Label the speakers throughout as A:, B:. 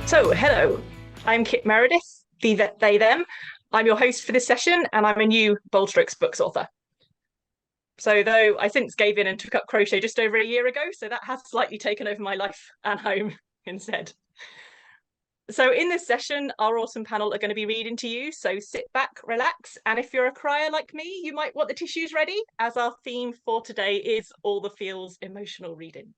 A: So, hello, I'm Kit Meredith, they, them. I'm your host for this session, and I'm a new Bold Strokes books author. So, though I since gave in and took up crochet just over a year ago, so that has slightly taken over my life and home instead. So, in this session, our awesome panel are going to be reading to you. So, sit back, relax, and if you're a crier like me, you might want the tissues ready, as our theme for today is all the feels emotional readings.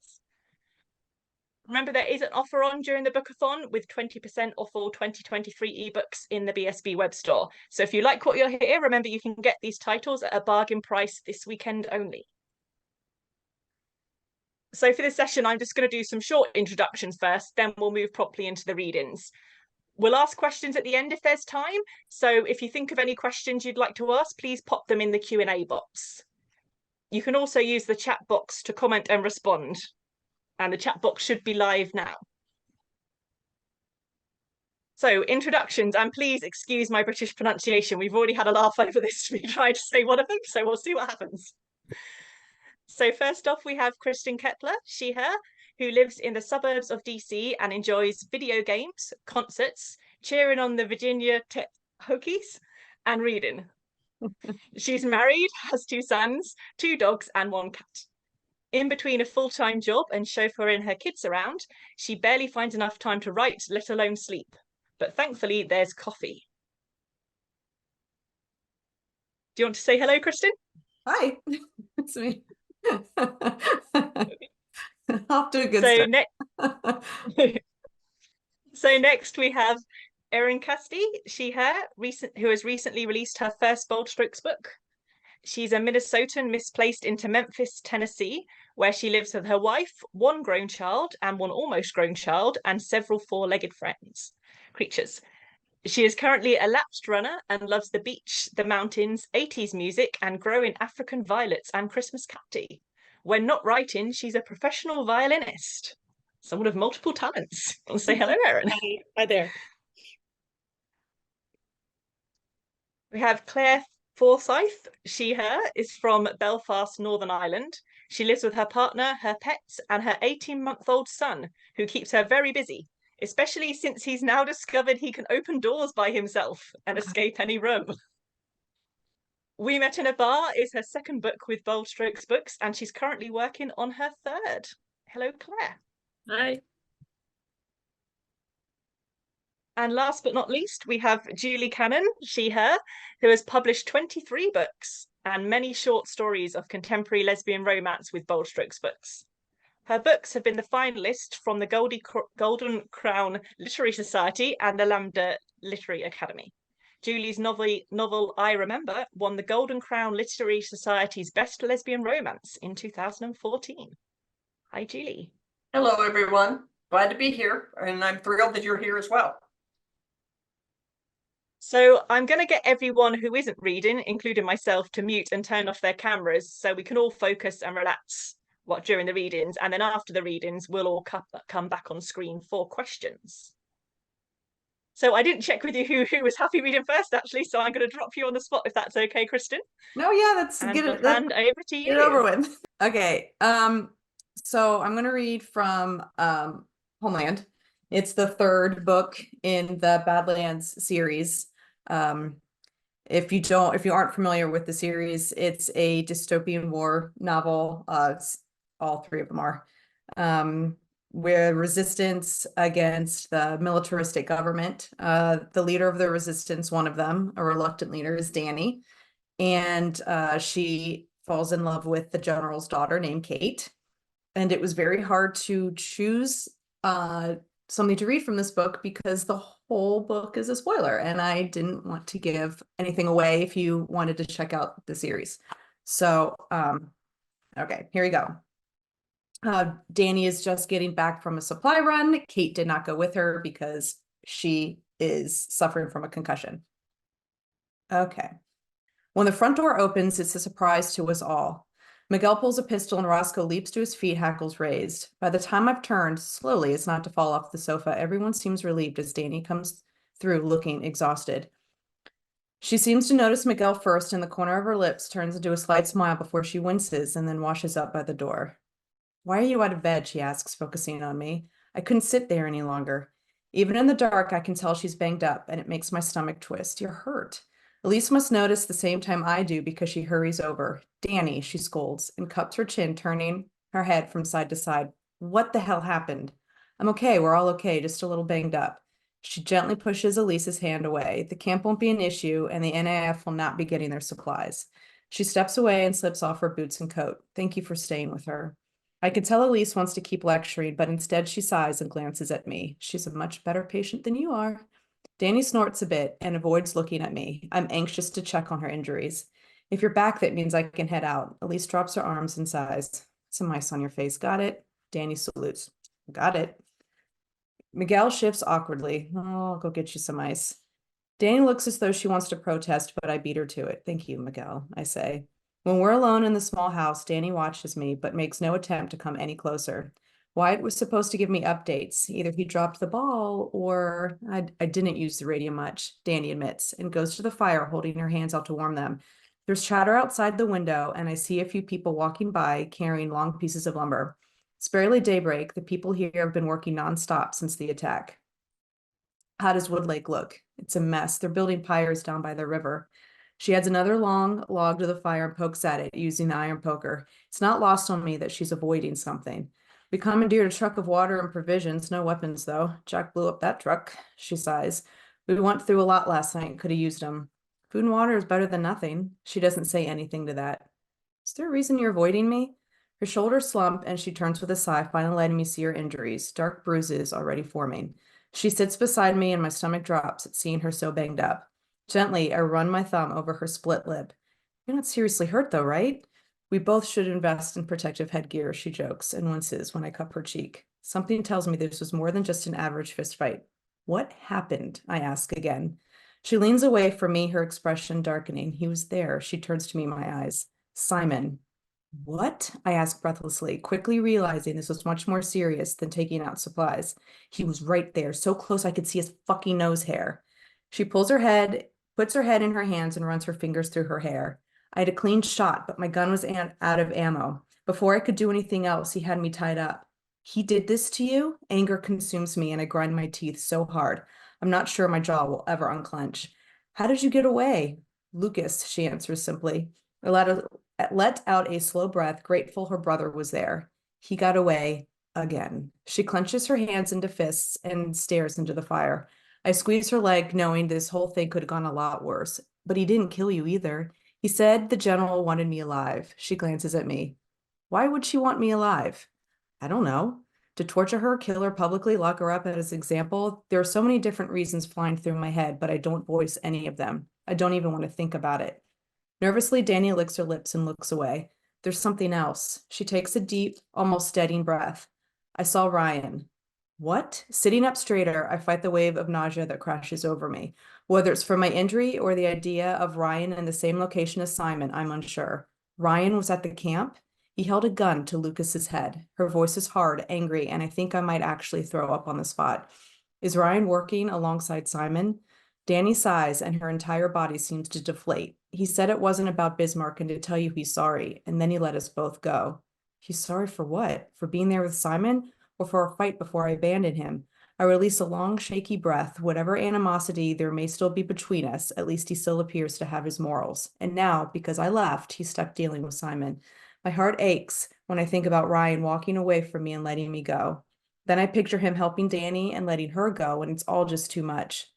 A: Remember, there is an offer on during the bookathon with 20% off all 2023 ebooks in the BSB web store. So if you like what you're here, remember you can get these titles at a bargain price this weekend only. So for this session, I'm just going to do some short introductions first, then we'll move properly into the readings. We'll ask questions at the end if there's time. So if you think of any questions you'd like to ask, please pop them in the Q&A box. You can also use the chat box to comment and respond. And the chat box should be live now. So introductions, and please excuse my British pronunciation. We've already had a laugh over this. We tried to say one of them, so we'll see what happens. So first off, we have Kristin Keppler, she, her, who lives in the suburbs of DC and enjoys video games, concerts, cheering on the Virginia Hokies, and reading. She's married, has 2 sons, 2 dogs, and 1 cat. In between a full-time job and chauffeuring her kids around, she barely finds enough time to write, let alone sleep. But thankfully, there's coffee. Do you want to say hello, Kristin?
B: Hi, it's me. Off to a good start.
A: So next we have Erin Kaste, she, her, who has recently released her first Bold Strokes book. She's a Minnesotan misplaced into Memphis, Tennessee, where she lives with her wife, 1 grown child and 1 almost grown child, and several 4-legged creatures. She is currently a lapsed runner and loves the beach, the mountains, 80s music, and growing African violets and Christmas cacti. When not writing, she's a professional violinist, someone of multiple talents. I'll say hello, Erin.
C: Hi there.
A: We have Claire Forsythe, she, her, is from Belfast, Northern Ireland. She lives with her partner, her pets, and her 18-month-old son, who keeps her very busy, especially since he's now discovered he can open doors by himself and escape any room. We Met in a Bar is her 2nd book with Bold Strokes Books, and she's currently working on her 3rd. Hello, Claire.
C: Hi.
A: And last but not least, we have Julie Cannon, she, her, who has published 23 books and many short stories of contemporary lesbian romance with Bold Strokes Books. Her books have been the finalist from the Golden Crown Literary Society and the Lambda Literary Academy. Julie's novel I Remember won the Golden Crown Literary Society's Best Lesbian Romance in 2014. Hi, Julie.
D: Hello, everyone. Glad to be here, and I'm thrilled that you're here as well.
A: So I'm going to get everyone who isn't reading, including myself, to mute and turn off their cameras so we can all focus and relax during the readings. And then after the readings, we'll all come back on screen for questions. So I didn't check with you who was happy reading first, actually. So I'm going to drop you on the spot if that's okay, Kristin.
B: No, yeah, that's
A: and
B: get it
A: hand over to you.
B: Get it over with. Okay. So I'm going to read from Homeland. It's the 3rd book in the Badlands series. If you aren't familiar with the series, it's a dystopian war novel. All 3 of them are, where resistance against the militaristic government. The leader of the resistance, one of them, a reluctant leader, is Danny, and she falls in love with the general's daughter named Kate. And it was very hard to choose something to read from this book because the whole book is a spoiler, and I didn't want to give anything away if you wanted to check out the series. So, okay, here we go. Danny is just getting back from a supply run. Kate did not go with her because she is suffering from a concussion. Okay. When the front door opens, it's a surprise to us all. Miguel pulls a pistol and Roscoe leaps to his feet, hackles raised. By the time I've turned, slowly as not to fall off the sofa, everyone seems relieved as Danny comes through looking exhausted. She seems to notice Miguel first, and the corner of her lips turns into a slight smile before she winces and then washes up by the door. Why are you out of bed? She asks, focusing on me. I couldn't sit there any longer. Even in the dark, I can tell she's banged up, and it makes my stomach twist. You're hurt. Elise must notice the same time I do because she hurries over. Danny, she scolds, and cups her chin, turning her head from side to side. What the hell happened? I'm okay. We're all okay, just a little banged up. She gently pushes Elise's hand away. The camp won't be an issue, and the NAF will not be getting their supplies. She steps away and slips off her boots and coat. Thank you for staying with her. I can tell Elise wants to keep lecturing, but instead she sighs and glances at me. She's a much better patient than you are. Danny snorts a bit and avoids looking at me. I'm anxious to check on her injuries. If you're back, that means I can head out. Elise drops her arms and sighs. Some ice on your face. Got it? Danny salutes. Got it. Miguel shifts awkwardly. Oh, I'll go get you some ice. Danny looks as though she wants to protest, but I beat her to it. Thank you, Miguel, I say. When we're alone in the small house, Danny watches me, but makes no attempt to come any closer. Wyatt was supposed to give me updates. Either he dropped the ball or I didn't use the radio much, Danny admits, and goes to the fire, holding her hands out to warm them. There's chatter outside the window, and I see a few people walking by carrying long pieces of lumber. It's barely daybreak. The people here have been working nonstop since the attack. How does Wood Lake look? It's a mess. They're building pyres down by the river. She adds another long log to the fire and pokes at it using the iron poker. It's not lost on me that she's avoiding something. We commandeered a truck of water and provisions, no weapons though. Jack blew up that truck, she sighs. We went through a lot last night, could have used them. Food and water is better than nothing. She doesn't say anything to that. Is there a reason you're avoiding me? Her shoulders slump and she turns with a sigh, finally letting me see her injuries, dark bruises already forming. She sits beside me and my stomach drops at seeing her so banged up. Gently, I run my thumb over her split lip. You're not seriously hurt though, right? We both should invest in protective headgear, she jokes and winces when I cup her cheek. Something tells me this was more than just an average fist fight. What happened? I ask again. She leans away from me, her expression darkening. He was there. She turns to me, my eyes. Simon. What? I ask breathlessly, quickly realizing this was much more serious than taking out supplies. He was right there, so close I could see his fucking nose hair. She puts her head in her hands and runs her fingers through her hair. I had a clean shot, but my gun was out of ammo. Before I could do anything else, he had me tied up. He did this to you? Anger consumes me and I grind my teeth so hard. I'm not sure my jaw will ever unclench. How did you get away? Lucas, she answers simply. I let out a slow breath, grateful her brother was there. He got away again. She clenches her hands into fists and stares into the fire. I squeeze her leg, knowing this whole thing could have gone a lot worse. But he didn't kill you either. He said the general wanted me alive. She glances at me. Why would she want me alive? I don't know. To torture her, kill her publicly, lock her up as an example. There are so many different reasons flying through my head, but I don't voice any of them. I don't even want to think about it. Nervously, Danny licks her lips and looks away. There's something else. She takes a deep, almost steadying breath. I saw Ryan. What? Sitting up straighter, I fight the wave of nausea that crashes over me. Whether it's from my injury or the idea of Ryan in the same location as Simon, I'm unsure. Ryan was at the camp? He held a gun to Lucas's head. Her voice is hard, angry, and I think I might actually throw up on the spot. Is Ryan working alongside Simon? Danny sighs and her entire body seems to deflate. He said it wasn't about Bismarck and to tell you he's sorry, and then he let us both go. He's sorry for what? For being there with Simon? Or for a fight before I abandon him? I release a long, shaky breath. Whatever animosity there may still be between us, at least he still appears to have his morals. And now, because I left, he's stuck dealing with Simon. My heart aches when I think about Ryan walking away from me and letting me go. Then I picture him helping Danny and letting her go, and it's all just too much.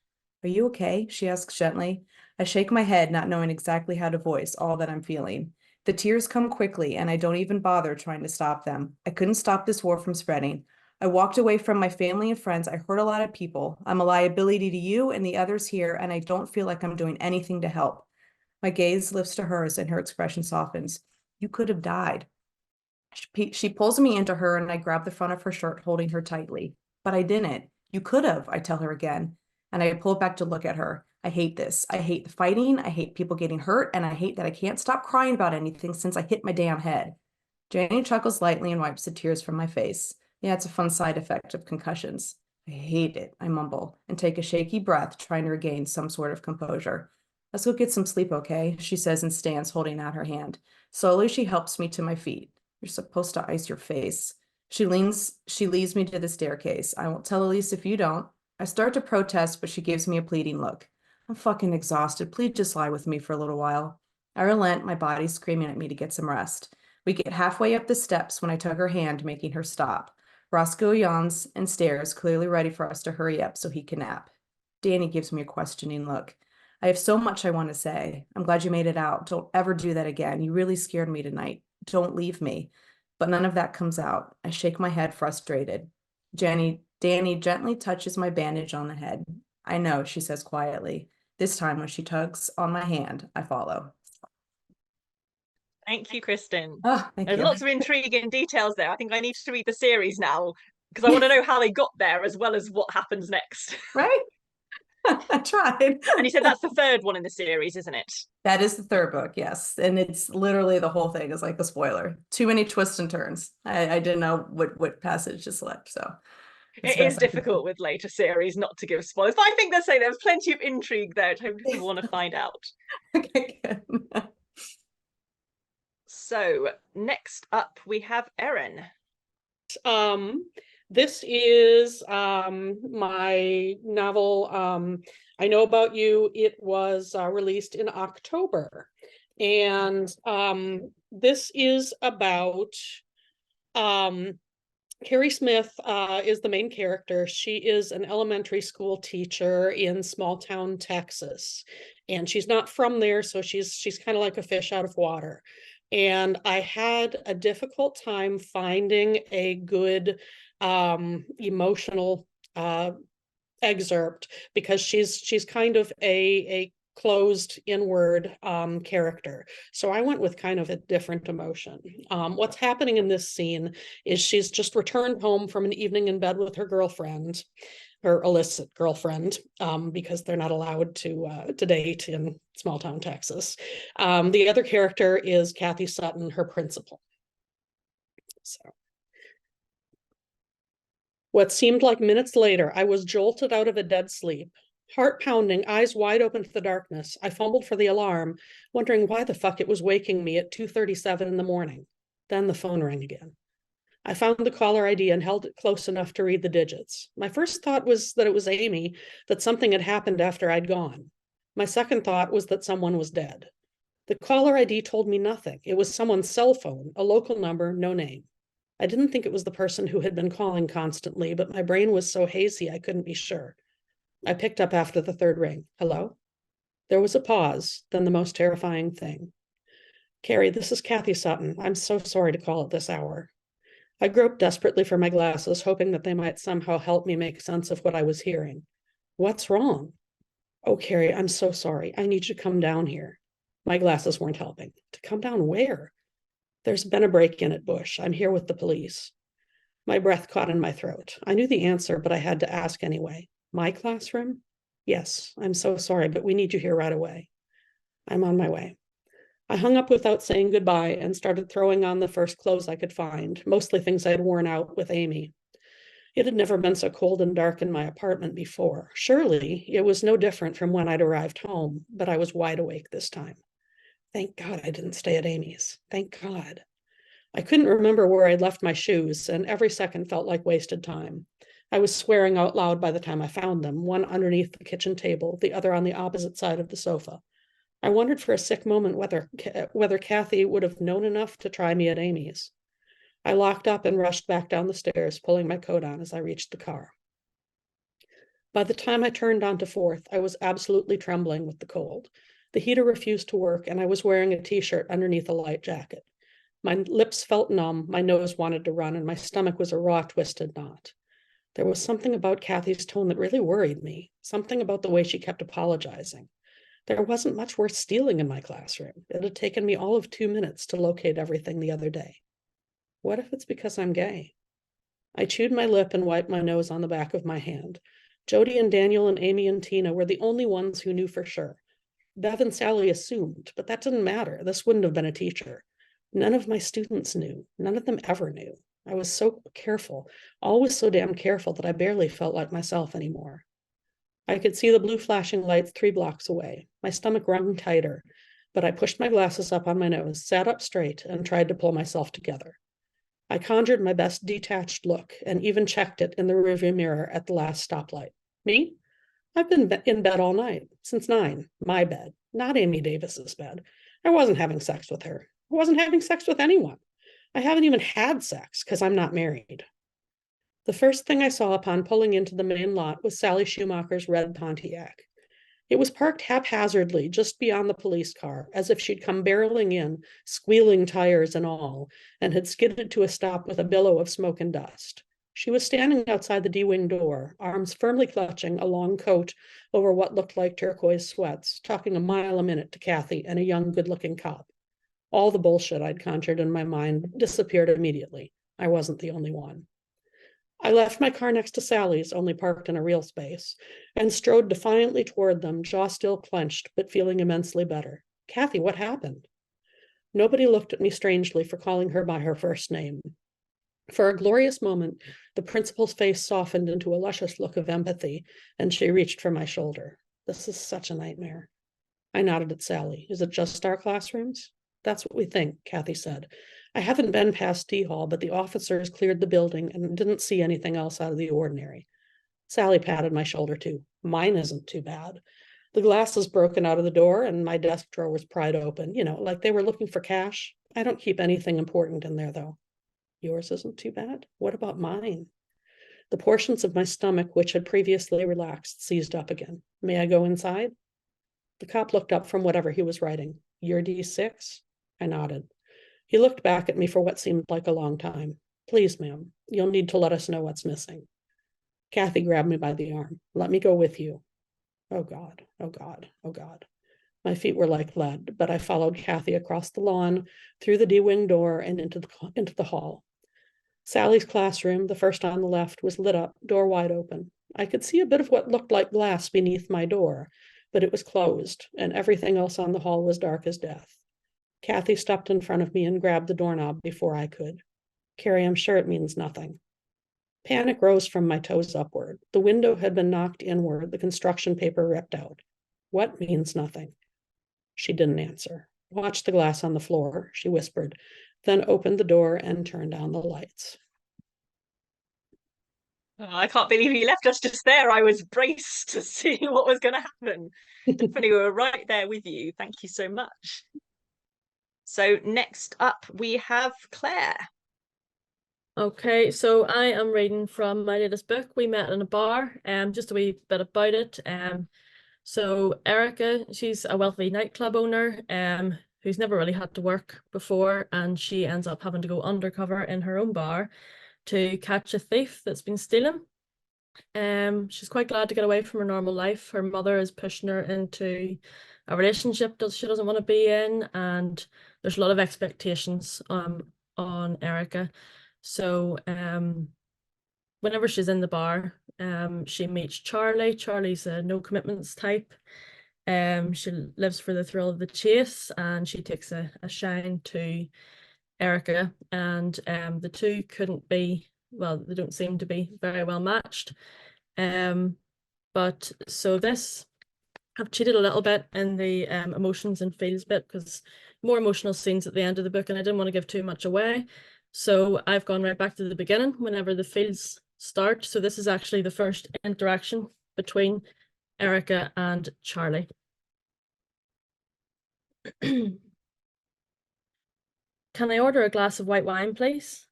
B: Are you okay? She asks gently. I shake my head, not knowing exactly how to voice all that I'm feeling. The tears come quickly, and I don't even bother trying to stop them. I couldn't stop this war from spreading. I walked away from my family and friends. I hurt a lot of people. I'm a liability to you and the others here, and I don't feel like I'm doing anything to help. My gaze lifts to hers, and her expression softens. You could have died. She pulls me into her, and I grab the front of her shirt, holding her tightly. But I didn't. You could have, I tell her again. And I pull back to look at her. I hate this. I hate the fighting. I hate people getting hurt. And I hate that I can't stop crying about anything since I hit my damn head. Janie chuckles lightly and wipes the tears from my face. Yeah, it's a fun side effect of concussions. I hate it, I mumble, and take a shaky breath, trying to regain some sort of composure. Let's go get some sleep, okay? She says and stands, holding out her hand. Slowly, she helps me to my feet. You're supposed to ice your face. She leads me to the staircase. I won't tell Elise if you don't. I start to protest, but she gives me a pleading look. I'm fucking exhausted. Please just lie with me for a little while. I relent, my body screaming at me to get some rest. We get halfway up the steps when I tug her hand, making her stop. Roscoe yawns and stares, clearly ready for us to hurry up so he can nap. Danny gives me a questioning look. I have so much I want to say. I'm glad you made it out. Don't ever do that again. You really scared me tonight. Don't leave me. But none of that comes out. I shake my head, frustrated. Danny gently touches my bandage on the head. I know, she says quietly. This time when she tugs on my hand, I follow.
A: Thank you, Kristin.
B: Oh, thank
A: There's
B: you.
A: lots of intriguing details there. I think I need to read the series now because I want to know how they got there as well as what happens next.
B: Right? I tried.
A: And you said that's the third one in the series, isn't it?
B: That is the third book, yes. And it's literally the whole thing is like a spoiler. Too many twists and turns. I didn't know what passage to select, so.
A: It is difficult with later series not to give spoilers, but I think they're saying there's plenty of intrigue there, which I hope people want to find out.
B: Okay, good.
A: So next up we have Erin.
C: This is my novel, I Know About You. It was released in October. And this is about Carrie Smith is the main character. She is an elementary school teacher in small town Texas. And she's not from there, so she's kind of like a fish out of water. And I had a difficult time finding a good emotional excerpt because she's kind of a closed inward character. So I went with kind of a different emotion. What's happening in this scene is she's just returned home from an evening in bed with her girlfriend, her illicit girlfriend, because they're not allowed to date in small town Texas. The other character is Kathy Sutton, her principal. So what seemed like minutes later, I was jolted out of a dead sleep. Heart pounding, eyes wide open to the darkness. I fumbled for the alarm, wondering why the fuck it was waking me at 2:37 in the morning. Then the phone rang again. I found the caller ID and held it close enough to read the digits. My first thought was that it was Amy, that something had happened after I'd gone. My second thought was that someone was dead. The caller ID told me nothing. It was someone's cell phone, a local number, no name. I didn't think it was the person who had been calling constantly, but my brain was so hazy I couldn't be sure. I picked up after the third ring. Hello? There was a pause, then the most terrifying thing. Carrie, this is Kathy Sutton. I'm so sorry to call at this hour. I groped desperately for my glasses, hoping that they might somehow help me make sense of what I was hearing. What's wrong? Oh, Carrie, I'm so sorry. I need you to come down here. My glasses weren't helping. To come down where? There's been a break-in at Bush. I'm here with the police. My breath caught in my throat. I knew the answer, but I had to ask anyway. My classroom? Yes, I'm so sorry, but we need you here right away. I'm on my way. I hung up without saying goodbye and started throwing on the first clothes I could find, mostly things I'd worn out with Amy. It had never been so cold and dark in my apartment before. Surely it was no different from when I'd arrived home, but I was wide awake this time. Thank God I didn't stay at Amy's. Thank God. I couldn't remember where I'd left my shoes, and every second felt like wasted time. I was swearing out loud by the time I found them, one underneath the kitchen table, the other on the opposite side of the sofa. I wondered for a sick moment whether Kathy would have known enough to try me at Amy's. I locked up and rushed back down the stairs, pulling my coat on as I reached the car. By the time I turned onto 4th, I was absolutely trembling with the cold. The heater refused to work, and I was wearing a t-shirt underneath a light jacket. My lips felt numb, my nose wanted to run, and my stomach was a raw, twisted knot. There was something about Kathy's tone that really worried me, something about the way she kept apologizing. There wasn't much worth stealing in my classroom. It had taken me all of 2 minutes to locate everything the other day. What if it's because I'm gay? I chewed my lip and wiped my nose on the back of my hand. Jody and Daniel and Amy and Tina were the only ones who knew for sure. Bev and Sally assumed, but that didn't matter. This wouldn't have been a teacher. None of my students knew. None of them ever knew. I was so careful, always so damn careful that I barely felt like myself anymore. I could see the blue flashing lights 3 blocks away. My stomach wrung tighter, but I pushed my glasses up on my nose, sat up straight, and tried to pull myself together. I conjured my best detached look and even checked it in the rearview mirror at the last stoplight. Me? I've been in bed all night, since 9, my bed, not Amy Davis's bed. I wasn't having sex with her. I wasn't having sex with anyone. I haven't even had sex because I'm not married. The first thing I saw upon pulling into the main lot was Sally Schumacher's red Pontiac. It was parked haphazardly just beyond the police car, as if she'd come barreling in, squealing tires and all, and had skidded to a stop with a billow of smoke and dust. She was standing outside the D-wing door, arms firmly clutching a long coat over what looked like turquoise sweats, talking a mile a minute to Kathy and a young, good-looking cop. All the bullshit I'd conjured in my mind disappeared immediately. I wasn't the only one. I left my car next to Sally's, only parked in a real space, and strode defiantly toward them, jaw still clenched, but feeling immensely better. Kathy, what happened? Nobody looked at me strangely for calling her by her first name. For a glorious moment, the principal's face softened into a luscious look of empathy, and she reached for my shoulder. This is such a nightmare. I nodded at Sally. Is it just our classrooms? That's what we think, Kathy said. I haven't been past D Hall, but the officers cleared the building and didn't see anything else out of the ordinary. Sally patted my shoulder too. Mine isn't too bad. The glass is broken out of the door and my desk drawer was pried open, like they were looking for cash. I don't keep anything important in there though. Yours isn't too bad? What about mine? The portions of my stomach, which had previously relaxed, seized up again. May I go inside? The cop looked up from whatever he was writing. You're D6? I nodded. He looked back at me for what seemed like a long time. Please, ma'am, you'll need to let us know what's missing. Kathy grabbed me by the arm. Let me go with you. Oh God, oh God, oh God. My feet were like lead, but I followed Kathy across the lawn, through the D-wing door and into the hall. Sally's classroom, the first on the left, was lit up, door wide open. I could see a bit of what looked like glass beneath my door, but it was closed, and everything else on the hall was dark as death. Kathy stepped in front of me and grabbed the doorknob before I could. Carrie, I'm sure it means nothing. Panic rose from my toes upward. The window had been knocked inward, the construction paper ripped out. What means nothing? She didn't answer. Watch the glass on the floor, she whispered, then opened the door and turned on the lights.
A: Oh, I can't believe you left us just there. I was braced to see what was going to happen. Definitely, we were right there with you. Thank you so much. So next up, we have Claire.
E: Okay, so I am reading from my latest book, We Met in a Bar, just a wee bit about it. So Erica, she's a wealthy nightclub owner who's never really had to work before, and she ends up having to go undercover in her own bar to catch a thief that's been stealing. She's quite glad to get away from her normal life. Her mother is pushing her into a relationship that she doesn't want to be in, and there's a lot of expectations on Erica. So whenever she's in the bar, she meets Charlie. Charlie's a no commitments type. She lives for the thrill of the chase, and she takes a shine to Erica, and the two they don't seem to be very well matched. But so this, I've cheated a little bit in the emotions and feels bit, because more emotional scenes at the end of the book, and I didn't want to give too much away. So I've gone right back to the beginning whenever the feels start. So this is actually the first interaction between Erica and Charlie. Can I order a glass of white wine, please?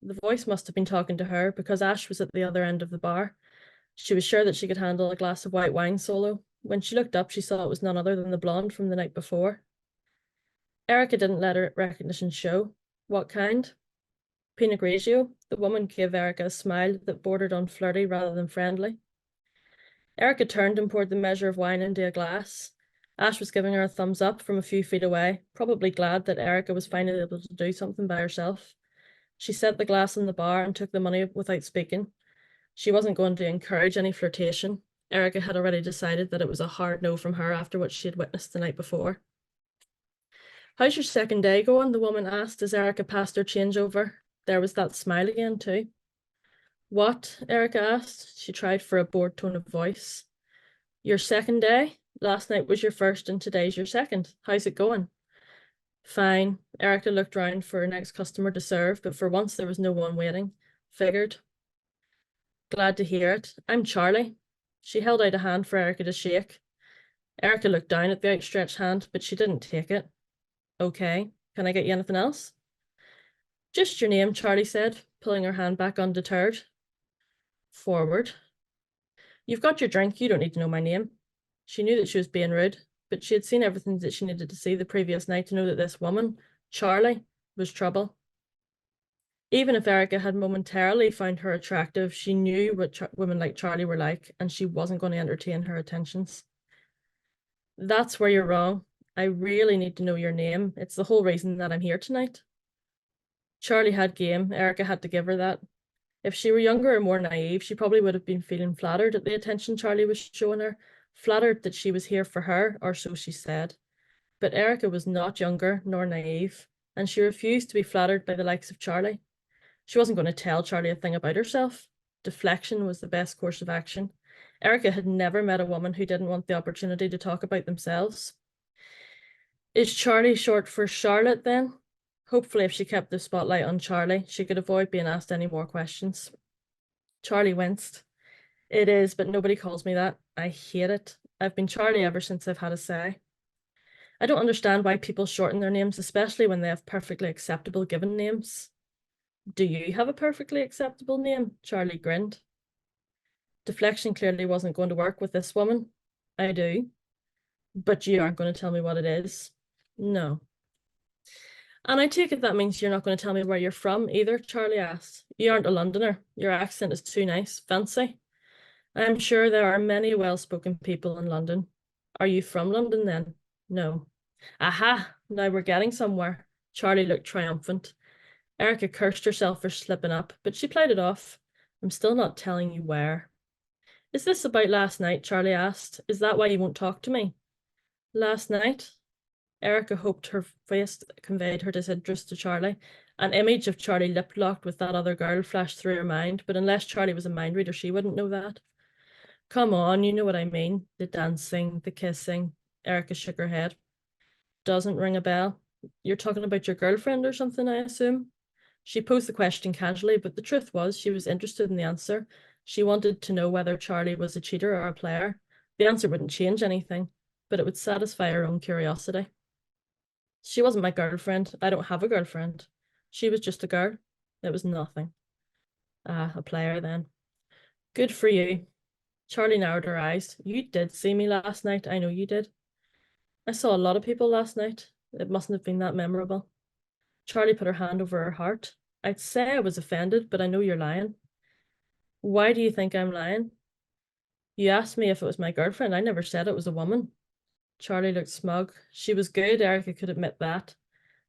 E: The voice must have been talking to her, because Ash was at the other end of the bar. She was sure that she could handle a glass of white wine solo. When she looked up, she saw it was none other than the blonde from the night before. Erica didn't let her recognition show. What kind? Pinot Grigio. The woman gave Erica a smile that bordered on flirty rather than friendly. Erica turned and poured the measure of wine into a glass. Ash was giving her a thumbs up from a few feet away, probably glad that Erica was finally able to do something by herself. She set the glass in the bar and took the money without speaking. She wasn't going to encourage any flirtation. Erica had already decided that it was a hard no from her after what she had witnessed the night before. How's your second day going? The woman asked as Erica passed her change over. There was that smile again too. What? Erica asked. She tried for a bored tone of voice. Your second day? Last night was your first and today's your second. How's it going? Fine. Erica looked round for her next customer to serve, but for once there was no one waiting. Figured. Glad to hear it. I'm Charlie. She held out a hand for Erica to shake. Erica looked down at the outstretched hand, but she didn't take it. Okay, can I get you anything else? Just your name, Charlie said, pulling her hand back undeterred. Forward. You've got your drink, you don't need to know my name. She knew that she was being rude, but she had seen everything that she needed to see the previous night to know that this woman, Charlie, was trouble. Even if Erica had momentarily found her attractive, she knew what women like Charlie were like, and she wasn't going to entertain her attentions. That's where you're wrong. I really need to know your name. It's the whole reason that I'm here tonight. Charlie had game. Erica had to give her that. If she were younger or more naive, she probably would have been feeling flattered at the attention Charlie was showing her, flattered that she was here for her, or so she said. But Erica was not younger nor naive, and she refused to be flattered by the likes of Charlie. She wasn't going to tell Charlie a thing about herself. Deflection was the best course of action. Erica had never met a woman who didn't want the opportunity to talk about themselves. Is Charlie short for Charlotte then? Hopefully, if she kept the spotlight on Charlie, she could avoid being asked any more questions. Charlie winced. It is, but nobody calls me that. I hate it. I've been Charlie ever since I've had a say. I don't understand why people shorten their names, especially when they have perfectly acceptable given names. Do you have a perfectly acceptable name? Charlie grinned. Deflection clearly wasn't going to work with this woman. I do. But you aren't going to tell me what it is. No. And I take it that means you're not going to tell me where you're from either, Charlie asked. You aren't a Londoner. Your accent is too nice. Fancy. I'm sure there are many well-spoken people in London. Are you from London then? No. Aha! Now we're getting somewhere. Charlie looked triumphant. Erica cursed herself for slipping up, but she played it off. I'm still not telling you where. Is this about last night? Charlie asked. Is that why you won't talk to me? Last night? Erica hoped her face conveyed her disinterest to Charlie. An image of Charlie lip-locked with that other girl flashed through her mind, but unless Charlie was a mind reader, she wouldn't know that. Come on, you know what I mean. The dancing, the kissing. Erica shook her head. Doesn't ring a bell. You're talking about your girlfriend or something, I assume? She posed the question casually, but the truth was she was interested in the answer. She wanted to know whether Charlie was a cheater or a player. The answer wouldn't change anything, but it would satisfy her own curiosity. She wasn't my girlfriend. I don't have a girlfriend. She was just a girl. It was nothing. Ah, a player then. Good for you. Charlie narrowed her eyes. You did see me last night. I know you did. I saw a lot of people last night. It mustn't have been that memorable. Charlie put her hand over her heart. I'd say I was offended, but I know you're lying. Why do you think I'm lying? You asked me if it was my girlfriend. I never said it was a woman. Charlie looked smug. She was good, Erica could admit that.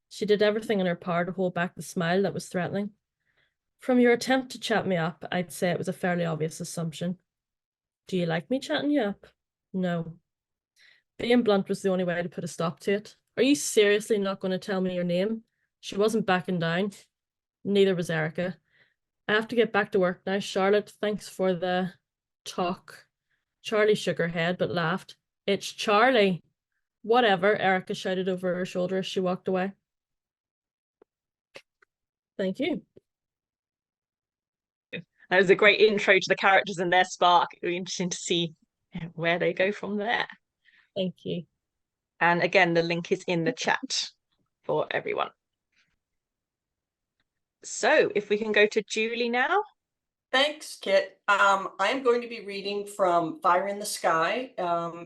E: She did everything in her power to hold back the smile that was threatening. From your attempt to chat me up, I'd say it was a fairly obvious assumption. Do you like me chatting you up? No. Being blunt was the only way to put a stop to it. Are you seriously not going to tell me your name? She wasn't backing down. Neither was Erica. I have to get back to work now, Charlotte. Thanks for the talk. Charlie shook her head but laughed. It's Charlie. Whatever, Erica shouted over her shoulder as she walked away. Thank you.
A: That was a great intro to the characters and their spark. It'll be interesting to see where they go from there.
E: Thank you.
A: And again, the link is in the chat for everyone. So if we can go to Julie now.
D: Thanks, Kit. I'm going to be reading from Fire in the Sky.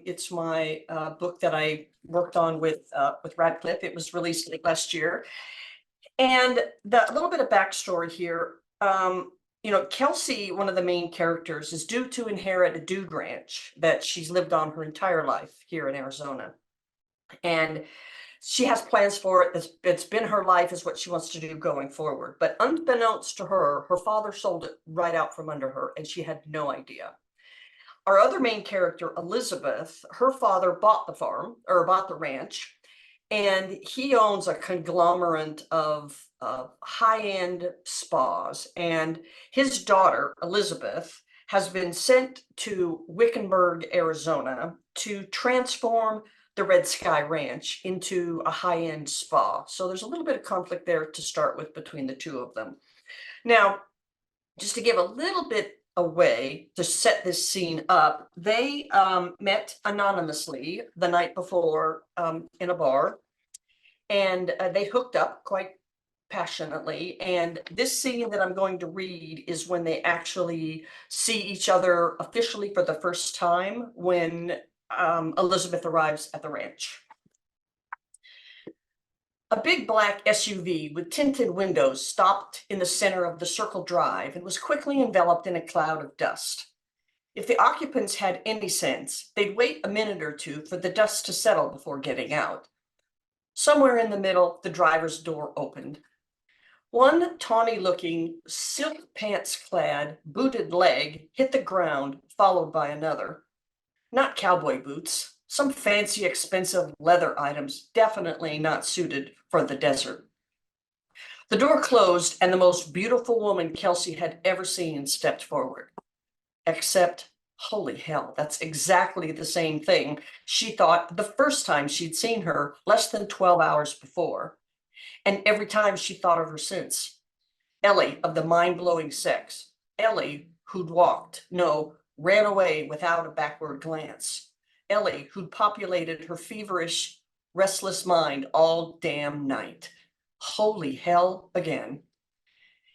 D: It's my book that I worked on with Radcliffe. It was released late last year. And a little bit of backstory here. You know, Kelsey, one of the main characters, is due to inherit a dude ranch that she's lived on her entire life here in Arizona. And she has plans for it. It's been her life, is what she wants to do going forward. But unbeknownst to her, her father sold it right out from under her, and she had no idea. Our other main character, Elizabeth, her father bought the farm, or bought the ranch, and he owns a conglomerate of high-end spas. And his daughter, Elizabeth, has been sent to Wickenburg, Arizona, to transform the Red Sky Ranch into a high-end spa. So there's a little bit of conflict there to start with between the two of them. Now, just to give a little bit a way to set this scene up. They met anonymously the night before in a bar, and they hooked up quite passionately. And this scene that I'm going to read is when they actually see each other officially for the first time, when Elizabeth arrives at the ranch. A big black SUV with tinted windows stopped in the center of the circle drive and was quickly enveloped in a cloud of dust. If the occupants had any sense, they'd wait a minute or two for the dust to settle before getting out. Somewhere in the middle, the driver's door opened. One tawny-looking, silk pants-clad, booted leg hit the ground, followed by another. Not cowboy boots, some fancy, expensive leather items, definitely not suited for the desert. The door closed, and the most beautiful woman Kelsey had ever seen stepped forward. Except, holy hell, that's exactly the same thing she thought the first time she'd seen her less than 12 hours before, and every time she thought of her since. Ellie of the mind-blowing sex. Ellie who'd walked, no, ran away without a backward glance. Ellie who'd populated her feverish, restless mind all damn night. Holy hell again.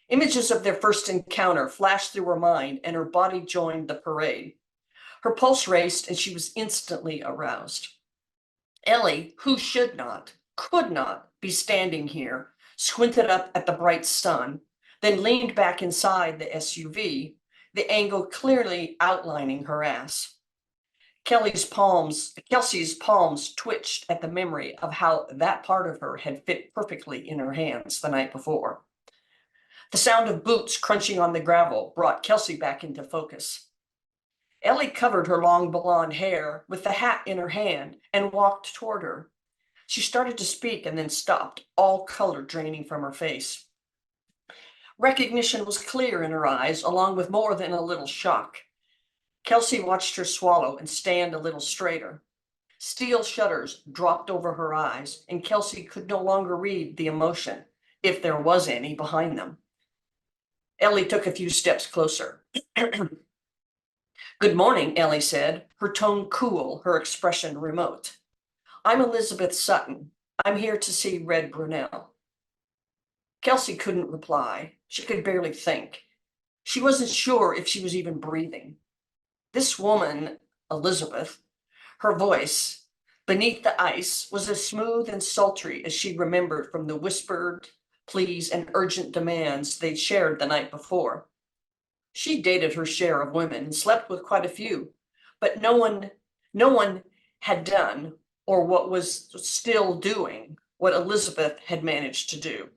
D: Images of their first encounter flashed through her mind, and her body joined the parade. Her pulse raced, and she was instantly aroused. Ellie, who should not, could not be standing here, squinted up at the bright sun, then leaned back inside the SUV, the angle clearly outlining her ass. Kelsey's palms twitched at the memory of how that part of her had fit perfectly in her hands the night before. The sound of boots crunching on the gravel brought Kelsey back into focus. Ellie covered her long blonde hair with the hat in her hand and walked toward her. She started to speak and then stopped, all color draining from her face. Recognition was clear in her eyes, along with more than a little shock. Kelsey watched her swallow and stand a little straighter. Steel shutters dropped over her eyes, and Kelsey could no longer read the emotion, if there was any, behind them. Ellie took a few steps closer. Good morning, Ellie said, her tone cool, her expression remote. I'm Elizabeth Sutton. I'm here to see Red Brunel. Kelsey couldn't reply. She could barely think. She wasn't sure if she was even breathing. This woman, Elizabeth, her voice, beneath the ice, was as smooth and sultry as she remembered from the whispered pleas and urgent demands they'd shared the night before. She dated her share of women and slept with quite a few, but no one had done, or what was still doing, what Elizabeth had managed to do.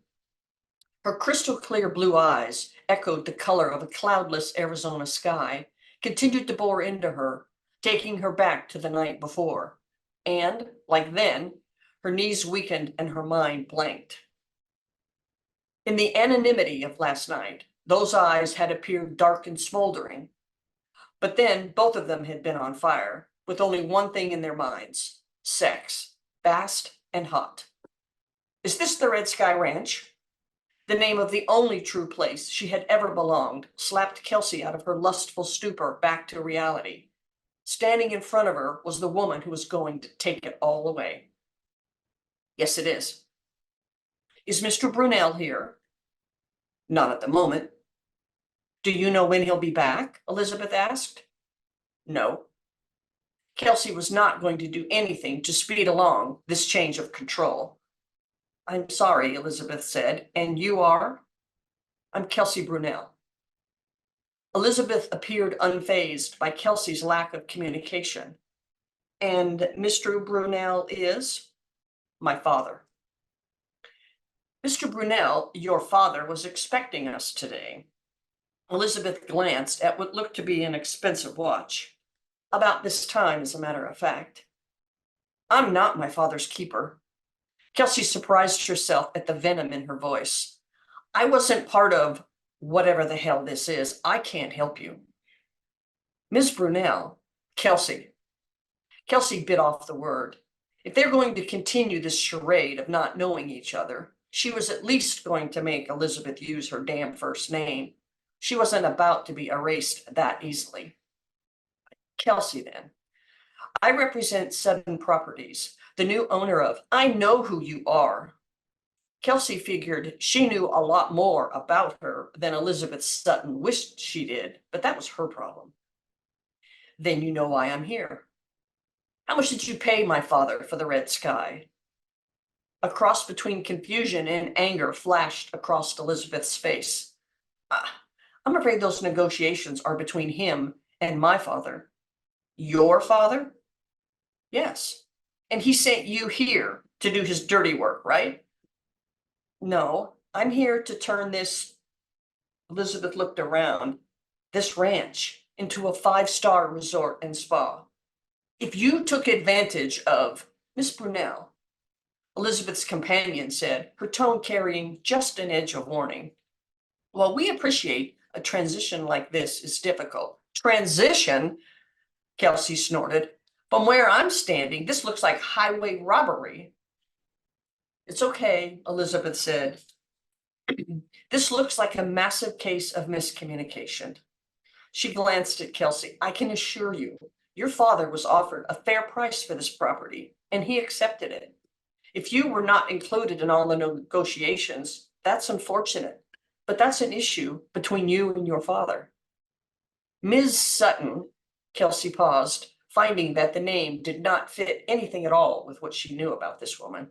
D: Her crystal clear blue eyes echoed the color of a cloudless Arizona sky, continued to bore into her, taking her back to the night before. And, like then, her knees weakened and her mind blanked. In the anonymity of last night, those eyes had appeared dark and smoldering. But then both of them had been on fire, with only one thing in their minds: sex, fast and hot. Is this the Red Sky Ranch? The name of the only true place she had ever belonged slapped Kelsey out of her lustful stupor back to reality. Standing in front of her was the woman who was going to take it all away. Yes, it is. Is Mr. Brunel here? Not at the moment. Do you know when he'll be back? Elizabeth asked. No. Kelsey was not going to do anything to speed along this change of control. I'm sorry, Elizabeth said. And you are? I'm Kelsey Brunel. Elizabeth appeared unfazed by Kelsey's lack of communication. And Mr. Brunel is? My father. Mr. Brunel, your father, was expecting us today. Elizabeth glanced at what looked to be an expensive watch. About this time, as a matter of fact. I'm not my father's keeper. Kelsey surprised herself at the venom in her voice. I wasn't part of whatever the hell this is. I can't help you. Ms. Brunel, Kelsey. Kelsey bit off the word. If they're going to continue this charade of not knowing each other, she was at least going to make Elizabeth use her damn first name. She wasn't about to be erased that easily. Kelsey, then. I represent Sutton Properties, the new owner of I Know Who You Are. Kelsey figured she knew a lot more about her than Elizabeth Sutton wished she did, but that was her problem. Then you know why I'm here. How much did you pay my father for the red sky? A cross between confusion and anger flashed across Elizabeth's face. I'm afraid those negotiations are between him and my father. Your father? Yes. And he sent you here to do his dirty work, right? No, I'm here to turn this, Elizabeth looked around, this ranch into a 5-star resort and spa. If you took advantage of Miss Brunel, Elizabeth's companion said, her tone carrying just an edge of warning. While we appreciate a transition like this is difficult. Transition? Kelsey snorted. From where I'm standing, this looks like highway robbery. It's okay, Elizabeth said. This looks like a massive case of miscommunication. She glanced at Kelsey. I can assure you, your father was offered a fair price for this property, and he accepted it. If you were not included in all the negotiations, that's unfortunate, but that's an issue between you and your father. Ms. Sutton, Kelsey paused, finding that the name did not fit anything at all with what she knew about this woman.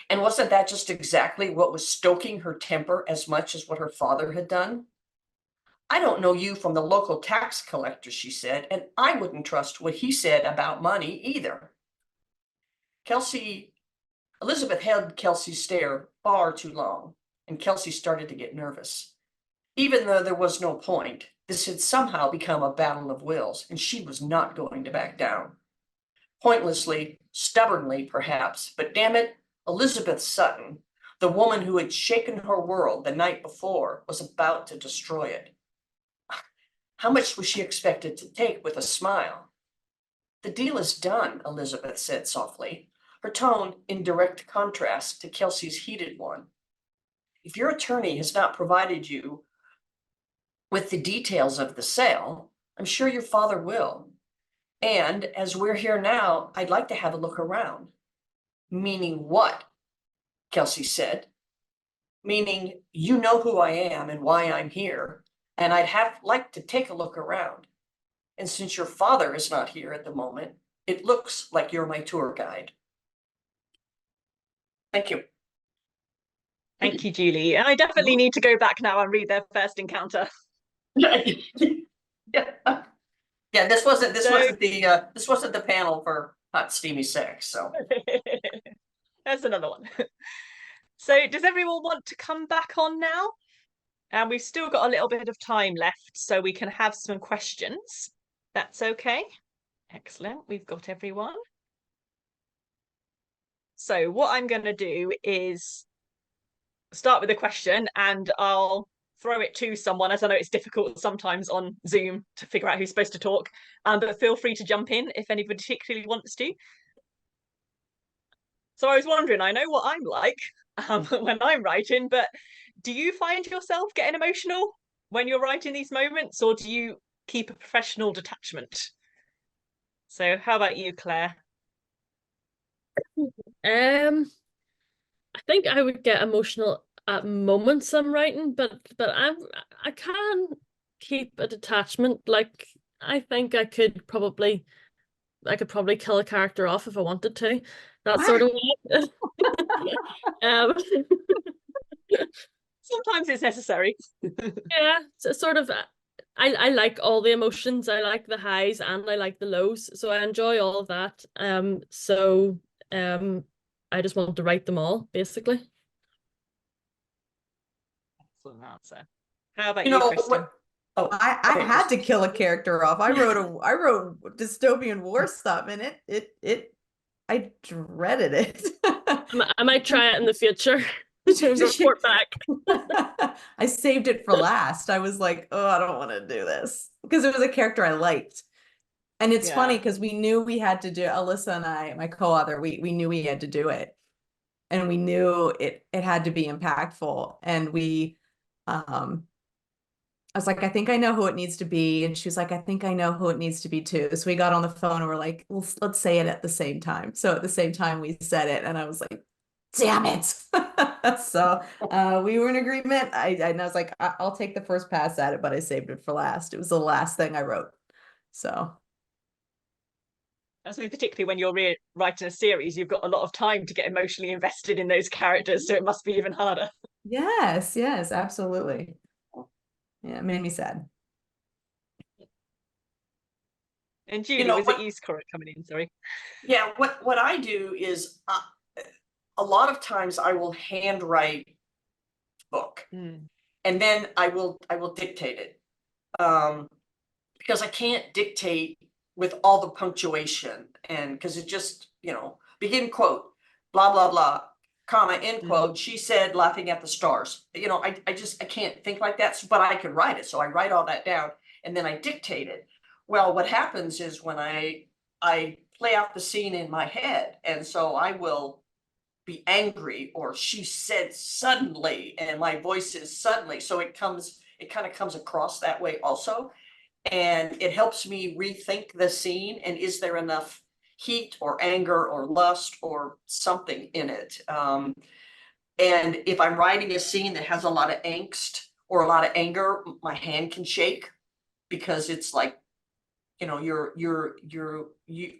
D: And wasn't that just exactly what was stoking her temper as much as what her father had done? I don't know you from the local tax collector, she said, and I wouldn't trust what he said about money either. Elizabeth held Kelsey's stare far too long, and Kelsey started to get nervous. Even though there was no point, this had somehow become a battle of wills, and she was not going to back down. Pointlessly, stubbornly perhaps, but damn it, Elizabeth Sutton, the woman who had shaken her world the night before, was about to destroy it. How much was she expected to take with a smile? The deal is done, Elizabeth said softly, her tone in direct contrast to Kelsey's heated one. If your attorney has not provided you with the details of the sale, I'm sure your father will. And as we're here now, I'd like to have a look around. Meaning what? Kelsey said. Meaning you know who I am and why I'm here, and I'd like to take a look around. And since your father is not here at the moment, it looks like you're my tour guide. Thank you.
A: Thank you, Julie. And I definitely need to go back now and read their first encounter.
D: Yeah, this wasn't the panel for hot steamy sex. So
A: there's another one. So does everyone want to come back on now? And we've still got a little bit of time left, so we can have some questions. That's okay. Excellent. We've got everyone. So what I'm going to do is start with a question, and I'll throw it to someone, as I know it's difficult sometimes on Zoom to figure out who's supposed to talk, but feel free to jump in if anybody particularly wants to. So I was wondering, I know what I'm like when I'm writing, but do you find yourself getting emotional when you're writing these moments, or do you keep a professional detachment? So how about you, Claire?
E: I think I would get emotional at moments I'm writing, but I can keep a detachment. Like, I think I could probably kill a character off if I wanted to. That sort of way.
A: Sometimes it's necessary.
E: Yeah, so sort of. I like all the emotions. I like the highs and I like the lows, so I enjoy all of that. I just want to write them all, basically.
A: Excellent answer. How about you, Kristin?
B: I had to kill a character off. I wrote dystopian war stuff, and I dreaded it.
E: I might try it in the future. Report back.
B: I saved it for last. I was like, oh, I don't want to do this, because it was a character I liked. And it's funny because we knew we had to do, Alyssa and I, my co-author, we knew we had to do it. And we knew it had to be impactful. And we I was like, I think I know who it needs to be. And she was like, I think I know who it needs to be too. So we got on the phone and we're like, well, let's say it at the same time. So at the same time we said it, and I was like, damn it. So we were in agreement. And I was like, I'll take the first pass at it, but I saved it for last. It was the last thing I wrote. So
A: I mean, particularly when you're writing a series, you've got a lot of time to get emotionally invested in those characters, so it must be even harder.
B: yes, absolutely. Yeah, it made me sad.
A: And Julie, was it you coming in? Sorry.
D: Yeah, what I do is a lot of times I will handwrite book, and then I will dictate it, because I can't dictate with all the punctuation, and because it just, begin quote, blah blah blah, comma, end quote, she said laughing at the stars. I can't think like that, but I can write it. So I write all that down and then I dictate it. Well, what happens is when I play out the scene in my head, and so I will be angry, or she said suddenly, and my voice is suddenly, so it kind of comes across that way also, and it helps me rethink the scene, and is there enough heat or anger or lust or something in it. And if I'm writing a scene that has a lot of angst or a lot of anger, my hand can shake, because it's like, I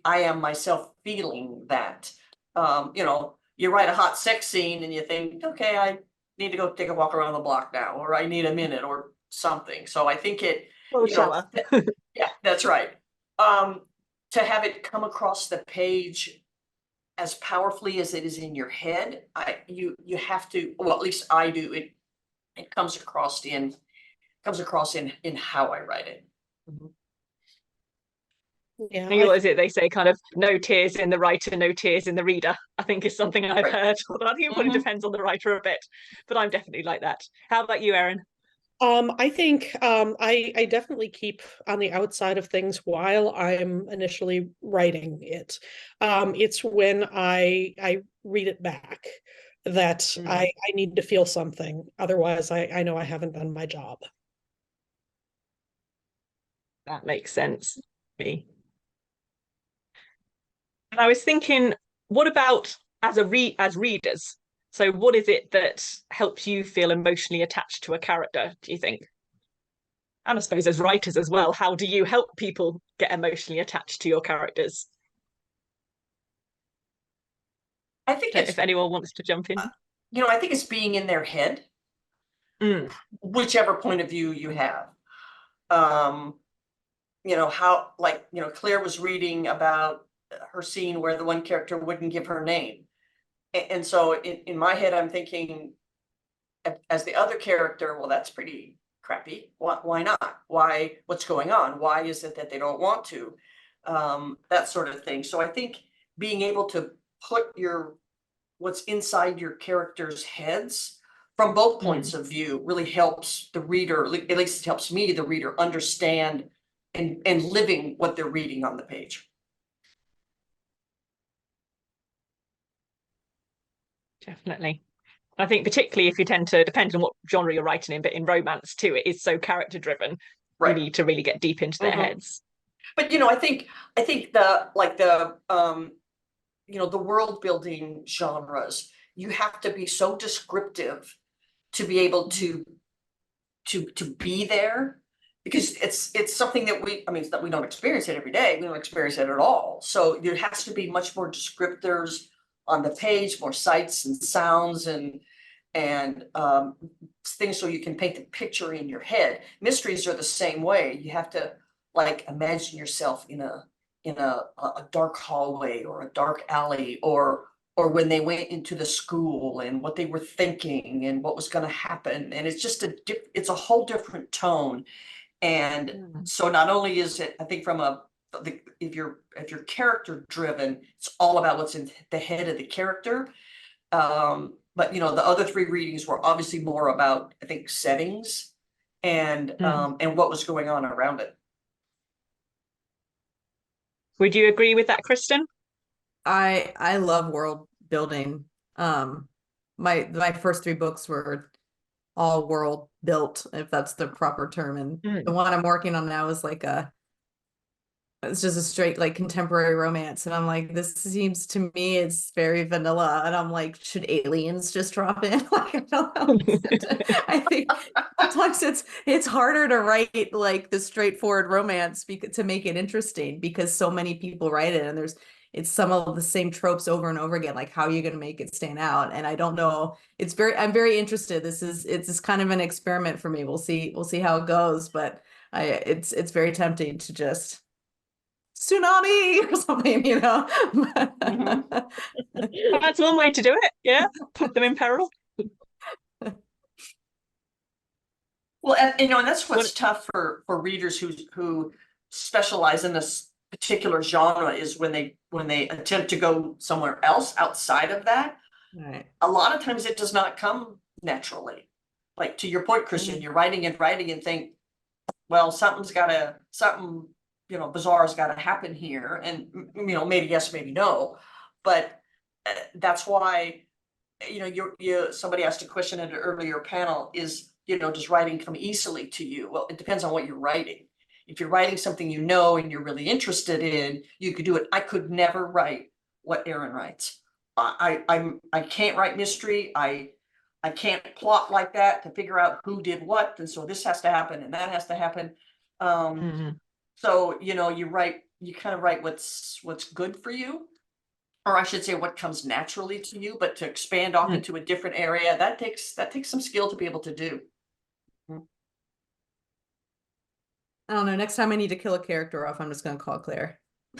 D: am myself feeling that. You write a hot sex scene and you think, okay, I need to go take a walk around the block now, or I need a minute or something. So I think yeah, that's right. To have it come across the page as powerfully as it is in your head, you have to, well, at least I do, it comes across in how I write it.
C: Yeah,
A: What is it they say, kind of no tears in the writer, no tears in the reader, I think is something I've heard. Although I think it probably depends on the writer a bit, but I'm definitely like that. How about you, Erin?
C: I think I definitely keep on the outside of things while I'm initially writing it. It's when I read it back that I need to feel something. Otherwise, I know I haven't done my job.
A: That makes sense. Me. And I was thinking, what about as readers? So what is it that helps you feel emotionally attached to a character, do you think? And I suppose as writers as well, how do you help people get emotionally attached to your characters?
D: I think
A: if anyone wants to jump in.
D: I think it's being in their head, whichever point of view you have. How, Claire was reading about her scene where the one character wouldn't give her name. And so in my head, I'm thinking, as the other character, well, that's pretty crappy. Why not? What's going on? Why is it that they don't want to? That sort of thing. So I think being able to put what's inside your characters' heads from both points of view really helps the reader, at least it helps me, the reader, understand and living what they're reading on the page.
A: Definitely. I think particularly if you tend to, depend on what genre you're writing in, but in romance too, it is so character driven. Right. You need to really get deep into their heads.
D: But I think the world building genres, you have to be so descriptive to be able to be there, because it's something that that we don't experience it every day. We don't experience it at all. So there has to be much more descriptors on the page, more sights and sounds and things, so you can paint the picture in your head. Mysteries are the same way. You have to imagine yourself in a dark hallway or a dark alley, or when they went into the school and what they were thinking and what was going to happen. And it's just it's a whole different tone. And so not only is it, I think if you're character driven, it's all about what's in the head of the character. But the other three readings were obviously more about, I think, settings and what was going on around it.
A: Would you agree with that, Kristin?
B: I love world building. My first three books were all world built, if that's the proper term. And the one I'm working on now is like it's just a straight like contemporary romance, and I'm like, this seems to me it's very vanilla, and I'm like, should aliens just drop in? Like, I don't know. I think sometimes it's harder to write like the straightforward romance to make it interesting, because so many people write it, and it's some of the same tropes over and over again. Like, how are you going to make it stand out? And I don't know. I'm very interested. It's kind of an experiment for me. We'll see how it goes, but it's very tempting to just tsunami or something, you know.
A: That's one way to do it. Yeah, put them in peril.
D: Well, and that's what's tough for readers who specialize in this particular genre, is when they attempt to go somewhere else outside of that.
B: Right.
D: A lot of times it does not come naturally. Like, to your point, Kristin, you're writing and think, well, something bizarre's got to happen here, and maybe yes, maybe no, but that's why somebody asked a question in an earlier panel, is does writing come easily to you? Well, it depends on what you're writing. If you're writing something and you're really interested in, you could do it. I could never write what Erin writes. I can't write mystery. I can't plot like that to figure out who did what, and so this has to happen and that has to happen. So, you kind of write what's good for you, or I should say what comes naturally to you, but to expand off into a different area, that takes some skill to be able to do.
B: I don't know. Next time I need to kill a character off, I'm just going to call Claire.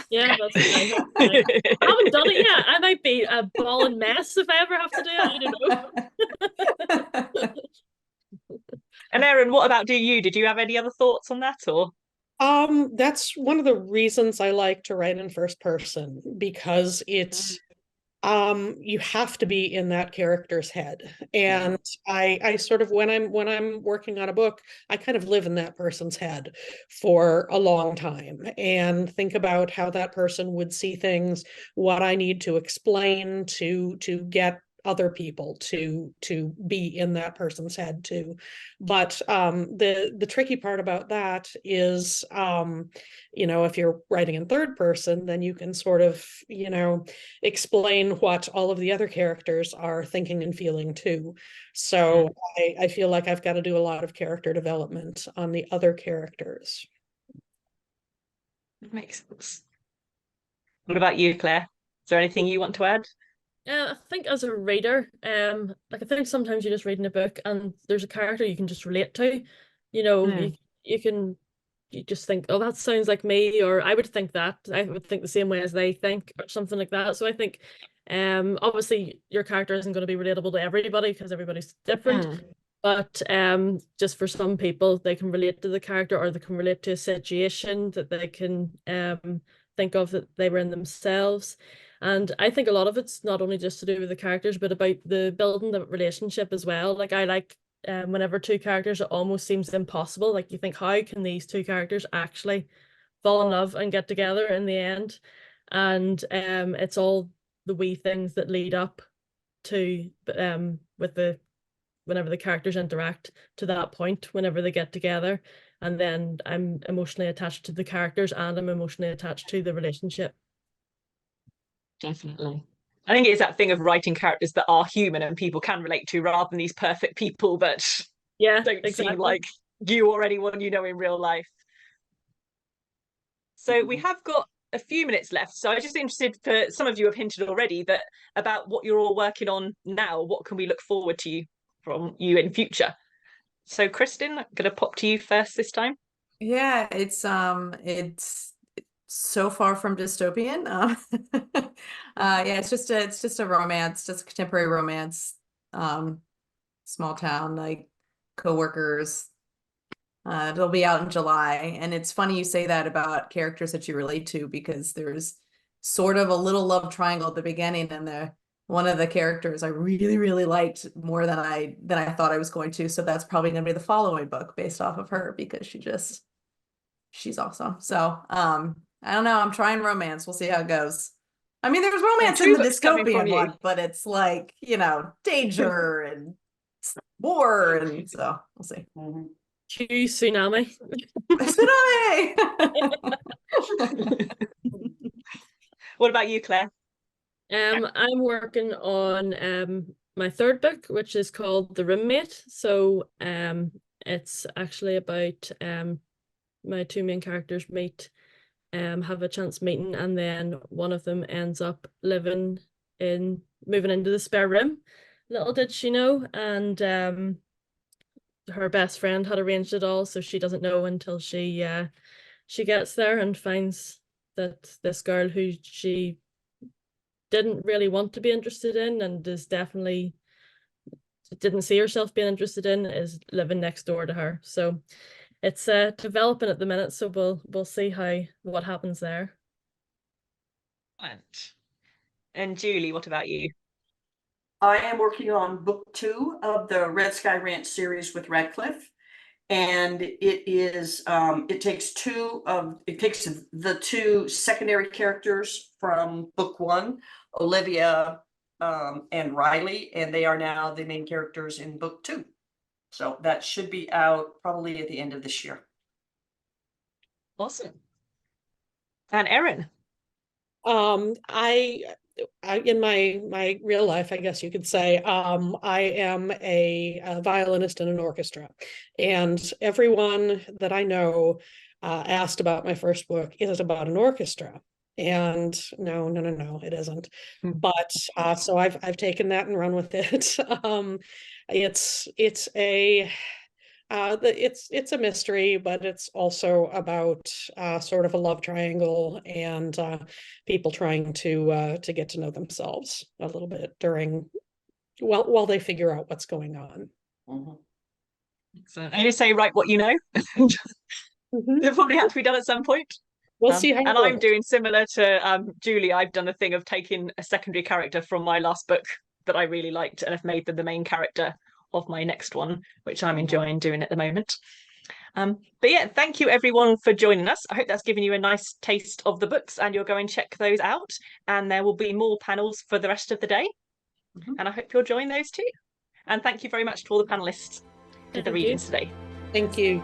E: Yeah, that's fine. I haven't done it yet. I might be a ball and mess if I ever have to do it. I don't know.
A: And Erin, what about you? Did you have any other thoughts on that, or?
C: That's one of the reasons I like to write in first person, because it's you have to be in that character's head. And I sort of, when I'm working on a book, I kind of live in that person's head for a long time and think about how that person would see things, what I need to explain to get other people to be in that person's head too. But the tricky part about that is if you're writing in third person, then you can sort of explain what all of the other characters are thinking and feeling too. So I feel like I've got to do a lot of character development on the other characters.
A: That makes sense. What about you, Claire? Is there anything you want to add?
E: I think as a reader, like I think sometimes you're just reading a book and there's a character you can just relate to. You just think, oh, that sounds like me, or I would think that. I would think the same way as they think, or something like that. So I think obviously your character isn't going to be relatable to everybody because everybody's different. But just for some people, they can relate to the character, or they can relate to a situation that they can think of that they were in themselves. And I think a lot of it's not only just to do with the characters, but about the building the relationship as well. Like, I like whenever two characters, it almost seems impossible. Like, you think, how can these two characters actually fall in love and get together in the end? And it's all the wee things that lead up to whenever the characters interact to that point, whenever they get together. And then I'm emotionally attached to the characters, and I'm emotionally attached to the relationship.
A: Definitely. I think it's that thing of writing characters that are human and people can relate to, rather than these perfect people that don't seem like you or anyone you know in real life. So we have got a few minutes left. So I'm just interested, for some of you have hinted already that about what you're all working on now. What can we look forward to from you in future? So Kristin, I'm gonna pop to you first this time.
B: Yeah, it's so far from dystopian. Yeah, it's just a romance, just a contemporary romance. Small town, like coworkers. It'll be out in July, and it's funny you say that about characters that you relate to, because there's sort of a little love triangle at the beginning, and one of the characters I really, really liked more than I thought I was going to. So that's probably going to be the following book based off of her, because she's awesome. So I don't know. I'm trying romance. We'll see how it goes. I mean, there's romance in the dystopian one, but it's like, danger and war, and so we'll see.
D: Mhm.
E: Cue tsunami.
B: Tsunami!
A: What about you, Claire?
E: I'm working on my third book, which is called The Roommate. So it's actually about my two main characters meet, have a chance meeting, and then one of them ends up moving into the spare room. Little did she know, and her best friend had arranged it all, so she doesn't know until she gets there and finds that this girl who she didn't really want to be interested in and is definitely didn't see herself being interested in is living next door to her. So it's developing at the minute, so we'll see what happens there.
A: And Julie, what about you?
D: I am working on book 2 of the Red Sky Ranch series with Radcliffe. And it takes the two secondary characters from book 1, Olivia and Riley, and they are now the main characters in book 2. So that should be out probably at the end of this year.
A: Awesome. And Erin?
C: I in my real life, I guess you could say, I am a violinist in an orchestra, and everyone that I know asked about my first book. Is it about an orchestra? And no, it isn't. But so I've taken that and run with it. It's a mystery, but it's also about sort of a love triangle and people trying to get to know themselves a little bit while they figure out what's going on.
D: Mhm.
A: Excellent. I say write what you know. It probably had to be done at some point.
C: We'll see how.
A: And I'm doing similar to Julie. I've done the thing of taking a secondary character from my last book that I really liked and have made them the main character of my next one, which I'm enjoying doing at the moment. But yeah, thank you everyone for joining us. I hope that's given you a nice taste of the books and you'll go and check those out. And there will be more panels for the rest of the day. And I hope you'll join those too. And thank you very much to all the panelists for the readings today.
C: Thank you.